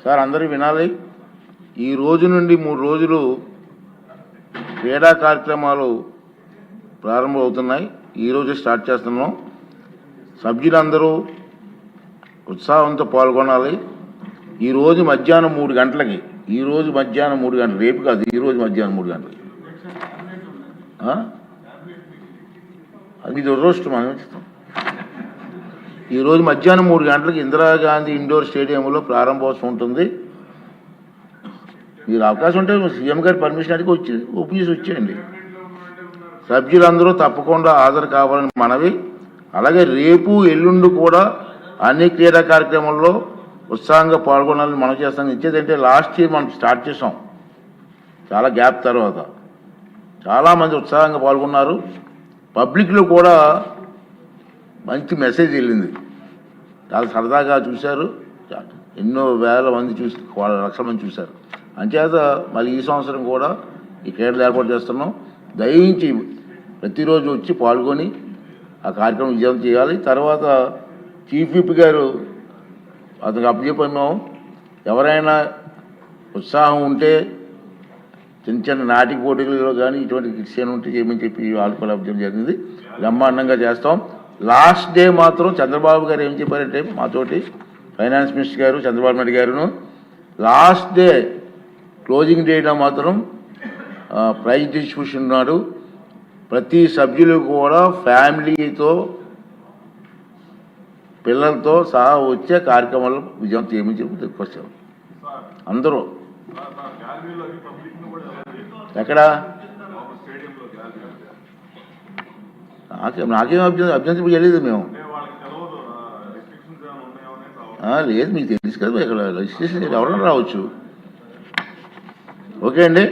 Sir అందరూ వినాలి. ఈ రోజు నుండి 3 రోజులు క్రీడా కార్యక్రమాలు ప్రారంభమవుతున్నాయి. ఈరోజు స్టార్ట్ చేస్తున్నాం. సభ్యులందరూ ఉత్సాహంతో పాల్గొనాలి. ఈరోజు మధ్యాహ్నం 3 గంటలకి, రేపు కాదు, ఈరోజు మధ్యాహ్నం 3 గంటలకి. అది దురదృష్టం అనుకుంటున్నాం. ఈరోజు మధ్యాహ్నం 3 గంటలకి ఇందిరాగాంధీ ఇండోర్ స్టేడియంలో ప్రారంభోత్సవం ఉంటుంది. మీరు అవకాశం ఉంటే సీఎం గారి పర్మిషన్ అడిగి ఓపెన్ చేసి వచ్చేయండి. సభ్యులందరూ తప్పకుండా హాజరు కావాలని మనవి. అలాగే రేపు ఎల్లుండి కూడా అన్ని క్రీడా కార్యక్రమాల్లో ఉత్సాహంగా పాల్గొనాలని మనం చేస్తాం. ఇచ్చేదంటే లాస్ట్ ఇయర్ మనం స్టార్ట్ చేసాం, చాలా గ్యాప్ తర్వాత చాలామంది ఉత్సాహంగా పాల్గొన్నారు. పబ్లిక్లో కూడా మంచి మెసేజ్ వెళ్ళింది, చాలా సరదాగా చూశారు. ఎన్నో వేల మంది లక్షల మంది చూశారు. అంచేత మళ్ళీ ఈ సంవత్సరం కూడా ఈ క్రీడలు ఏర్పాటు చేస్తున్నాం. దయించి ప్రతిరోజు వచ్చి పాల్గొని ఆ కార్యక్రమం విజయం చేయాలి. తర్వాత చీఫ్ విప్ గారు అతనికి అప్పచెప్పాము, ఎవరైనా ఉత్సాహం ఉంటే చిన్న నాటిక పోటీలలో కానీ ఇటువంటి క్రిస్టియన్ ఉంటే చేయమని చెప్పి వాళ్ళు కూడా అప్పచెప్పడం జరిగింది. బ్రహ్మాండంగా చేస్తాం. లాస్ట్ డే మాత్రం చంద్రబాబు గారు ఏం చెప్పారంటే మాతోటి ఫైనాన్స్ మినిస్టర్ గారు చంద్రబాబు నాయుడు గారును లాస్ట్ డే క్లోజింగ్ డేలో మాత్రం ప్రైజ్ డిస్ట్రిబ్యూషన్ ఉన్నాడు. ప్రతి సభ్యులు కూడా ఫ్యామిలీతో పిల్లలతో సహా వచ్చే కార్యక్రమాలు విజయం చేయమని చెప్పి తీసుకొచ్చాం. అందరూ ఎక్కడ నాకేం అభ్యంతరం చేయలేదు. మేము లేదు, మీకు తెలుసు కదా, ఇక్కడ రిజిస్ట్రేషన్ ఎవరైనా రావచ్చు. ఓకే అండి.